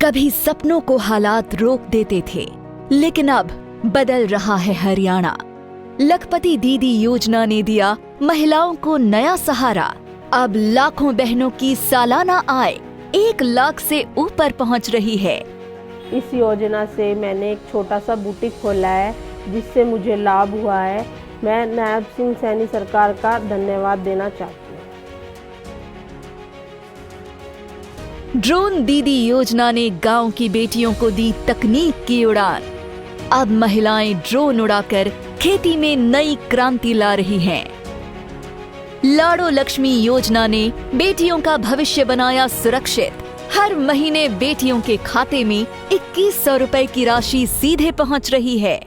कभी सपनों को हालात रोक देते थे, लेकिन अब बदल रहा है हरियाणा। लखपति दीदी योजना ने दिया महिलाओं को नया सहारा। अब लाखों बहनों की सालाना आय 1 लाख से ऊपर पहुंच रही है। इस योजना से मैंने एक छोटा सा बुटीक खोला है, जिससे मुझे लाभ हुआ है। मैं नायब सिंह सैनी सरकार का धन्यवाद देना चाहती हूँ। ड्रोन दीदी योजना ने गांव की बेटियों को दी तकनीक की उड़ान। अब महिलाएं ड्रोन उड़ाकर खेती में नई क्रांति ला रही हैं। लाड़ो लक्ष्मी योजना ने बेटियों का भविष्य बनाया सुरक्षित। हर महीने बेटियों के खाते में 2100 रुपए की राशि सीधे पहुंच रही है।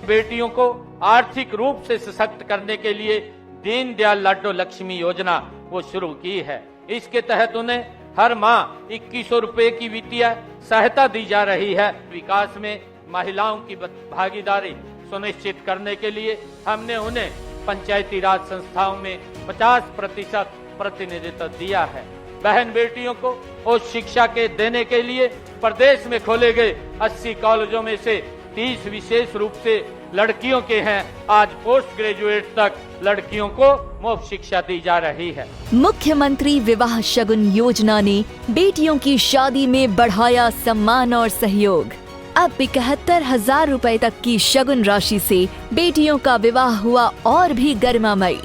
बेटियों को आर्थिक रूप से सशक्त करने के लिए दीनदयाल लाडो लक्ष्मी योजना वो शुरू की है। इसके तहत उन्हें हर माह 2100 रुपए की वित्तीय सहायता दी जा रही है। विकास में महिलाओं की भागीदारी सुनिश्चित करने के लिए हमने उन्हें पंचायती राज संस्थाओं में 50% प्रतिनिधित्व दिया है। बहन बेटियों को उच्च शिक्षा के देने के लिए प्रदेश में खोले गए 80 कॉलेजों में से 30 विशेष रूप से लड़कियों के हैं। आज पोस्ट ग्रेजुएट तक लड़कियों को मुफ्त शिक्षा दी जा रही है। मुख्यमंत्री विवाह शगुन योजना ने बेटियों की शादी में बढ़ाया सम्मान और सहयोग। अब 71,000 रुपए तक की शगुन राशि से बेटियों का विवाह हुआ और भी गरिमामयी।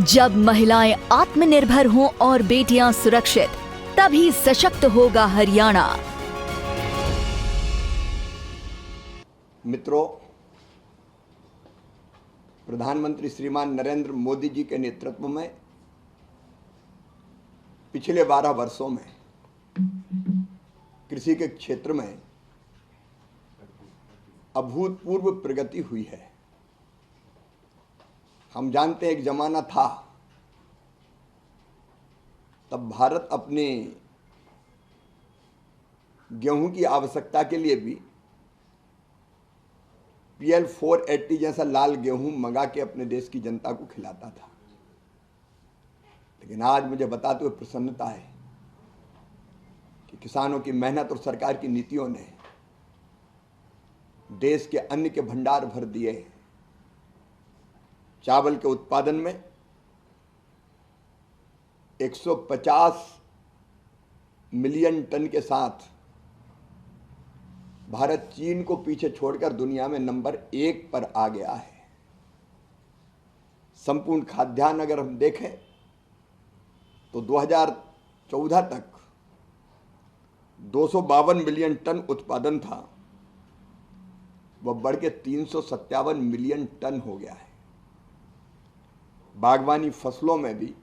जब महिलाएं आत्मनिर्भर हों और बेटियां सुरक्षित, तभी सशक्त होगा हरियाणा। मित्रों, प्रधानमंत्री श्रीमान नरेंद्र मोदी जी के नेतृत्व में पिछले 12 वर्षों में कृषि के क्षेत्र में अभूतपूर्व प्रगति हुई है। हम जानते हैं एक जमाना था तब भारत अपने गेहूं की आवश्यकता के लिए भी PL 480 जैसा लाल गेहूं मंगा के अपने देश की जनता को खिलाता था। लेकिन आज मुझे बताते हुए प्रसन्नता है कि किसानों की मेहनत और सरकार की नीतियों ने देश के अन्न के भंडार भर दिए हैं। चावल के उत्पादन में 150 मिलियन टन के साथ भारत चीन को पीछे छोड़कर दुनिया में नंबर 1 पर आ गया है। संपूर्ण खाद्यान्न अगर हम देखें तो 2014 तक 252 मिलियन टन उत्पादन था, वह बढ़ के 357 मिलियन टन हो गया है। बागवानी फसलों में भी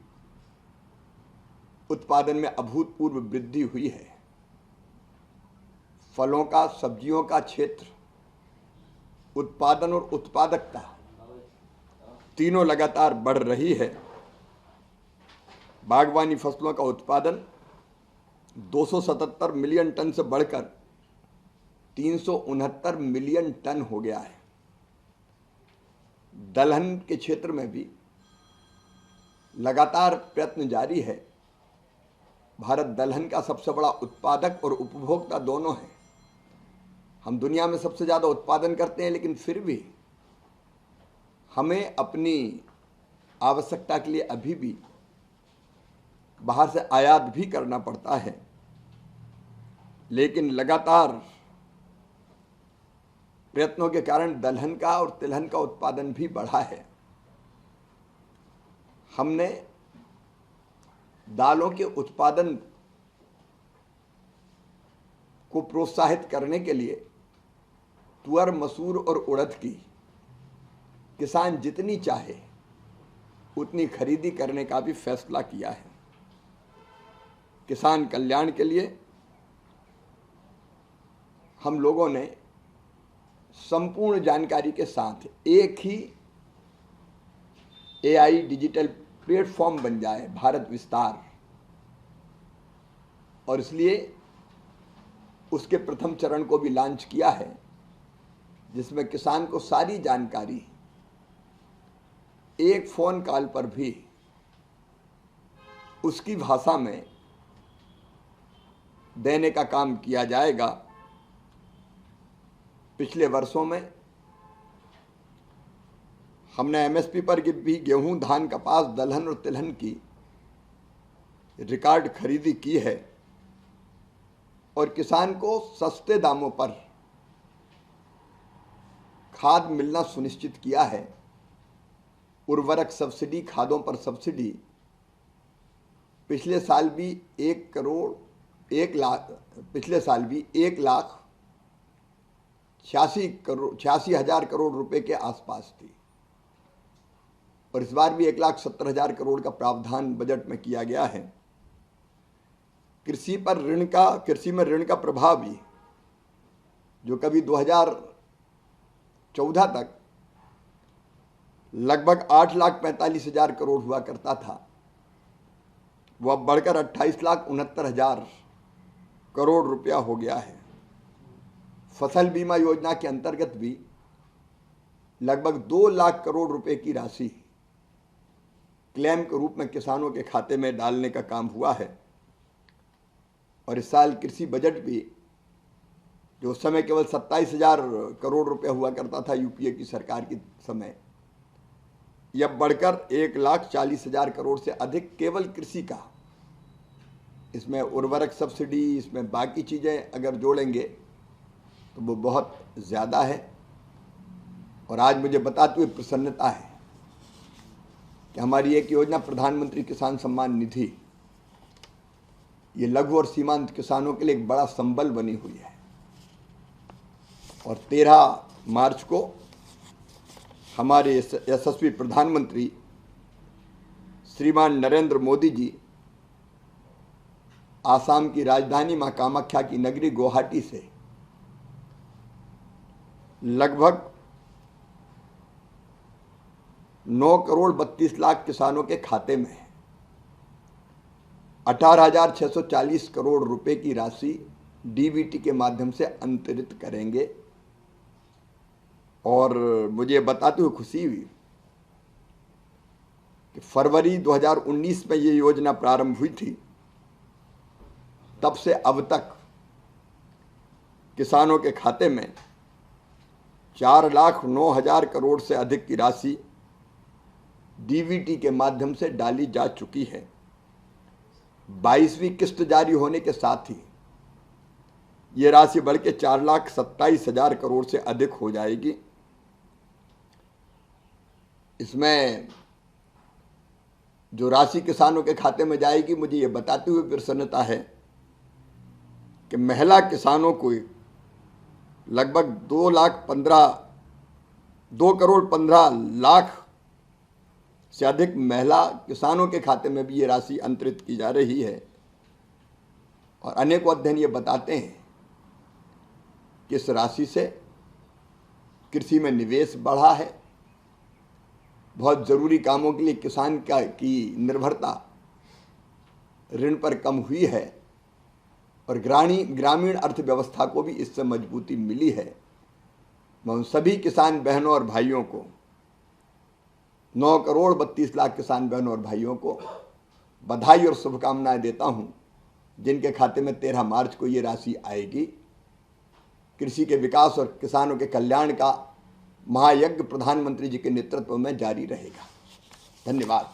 उत्पादन में अभूतपूर्व वृद्धि हुई है। फलों का, सब्जियों का क्षेत्र, उत्पादन और उत्पादकता तीनों लगातार बढ़ रही है। बागवानी फसलों का उत्पादन 277 मिलियन टन से बढ़कर 369 मिलियन टन हो गया है। दलहन के क्षेत्र में भी लगातार प्रयत्न जारी है। भारत दलहन का सबसे बड़ा उत्पादक और उपभोक्ता दोनों है। हम दुनिया में सबसे ज़्यादा उत्पादन करते हैं, लेकिन फिर भी हमें अपनी आवश्यकता के लिए अभी भी बाहर से आयात भी करना पड़ता है। लेकिन लगातार प्रयत्नों के कारण दलहन का और तिलहन का उत्पादन भी बढ़ा है। हमने दालों के उत्पादन को प्रोत्साहित करने के लिए तुअर, मसूर और उड़द की किसान जितनी चाहे उतनी खरीदी करने का भी फैसला किया है। किसान कल्याण के लिए हम लोगों ने संपूर्ण जानकारी के साथ एक ही AI डिजिटल प्लेटफॉर्म बन जाए, भारत विस्तार, और इसलिए उसके प्रथम चरण को भी लॉन्च किया है, जिसमें किसान को सारी जानकारी एक फोन कॉल पर भी उसकी भाषा में देने का काम किया जाएगा। पिछले वर्षों में हमने एमएसपी पर भी गेहूं, धान, कपास, दलहन और तिलहन की रिकॉर्ड खरीदी की है और किसान को सस्ते दामों पर खाद मिलना सुनिश्चित किया है। उर्वरक सब्सिडी, खादों पर सब्सिडी पिछले साल भी 1,86,000 करोड़ रुपए के आसपास थी और इस बार भी 1,70,000 करोड़ का प्रावधान बजट में किया गया है। कृषि में ऋण का प्रभाव भी, जो कभी 2014 तक लगभग 8,45,000 करोड़ हुआ करता था, वो अब बढ़कर 28,69,000 करोड़ रुपया हो गया है। फसल बीमा योजना के अंतर्गत भी लगभग 2 लाख करोड़ रुपए की राशि क्लेम के रूप में किसानों के खाते में डालने का काम हुआ है। और इस साल कृषि बजट भी, जो उस समय केवल 27,000 करोड़ रुपए हुआ करता था यूपीए की सरकार के समय, यह बढ़कर 1,40,000 करोड़ से अधिक केवल कृषि का, इसमें उर्वरक सब्सिडी, इसमें बाकी चीज़ें अगर जोड़ेंगे तो वो बहुत ज़्यादा है। और आज मुझे बताते हुए प्रसन्नता है कि हमारी एक योजना प्रधानमंत्री किसान सम्मान निधि, ये लघु और सीमांत किसानों के लिए एक बड़ा संबल बनी हुई है। और 13 मार्च को हमारे यशस्वी प्रधानमंत्री श्रीमान नरेंद्र मोदी जी आसाम की राजधानी मां कामाख्या की नगरी गुवाहाटी से लगभग 9,32,00,000 किसानों के खाते में 18,640 करोड़ रुपए की राशि डीबीटी के माध्यम से अंतरित करेंगे। और मुझे बताते हुए खुशी हुई कि फरवरी 2019 में ये योजना प्रारंभ हुई थी, तब से अब तक किसानों के खाते में 4,09,000 करोड़ से अधिक की राशि डीबीटी के माध्यम से डाली जा चुकी है। 22वीं किस्त जारी होने के साथ ही ये राशि बढ़ के 4,27,000 करोड़ से अधिक हो जाएगी। इसमें जो राशि किसानों के खाते में जाएगी, मुझे ये बताते हुए प्रसन्नता है कि महिला किसानों को लगभग 2,15,00,000 से अधिक महिला किसानों के खाते में भी ये राशि अंतरित की जा रही है। और अनेकों अध्ययन ये बताते हैं कि इस राशि से कृषि में निवेश बढ़ा है, बहुत ज़रूरी कामों के लिए किसान की निर्भरता ऋण पर कम हुई है और ग्रामीण अर्थव्यवस्था को भी इससे मजबूती मिली है। मैं उन सभी किसान बहनों और भाइयों को, 9,32,00,000 किसान बहनों और भाइयों को बधाई और शुभकामनाएं देता हूं, जिनके खाते में 13 मार्च को ये राशि आएगी। कृषि के विकास और किसानों के कल्याण का महायज्ञ प्रधानमंत्री जी के नेतृत्व में जारी रहेगा। धन्यवाद।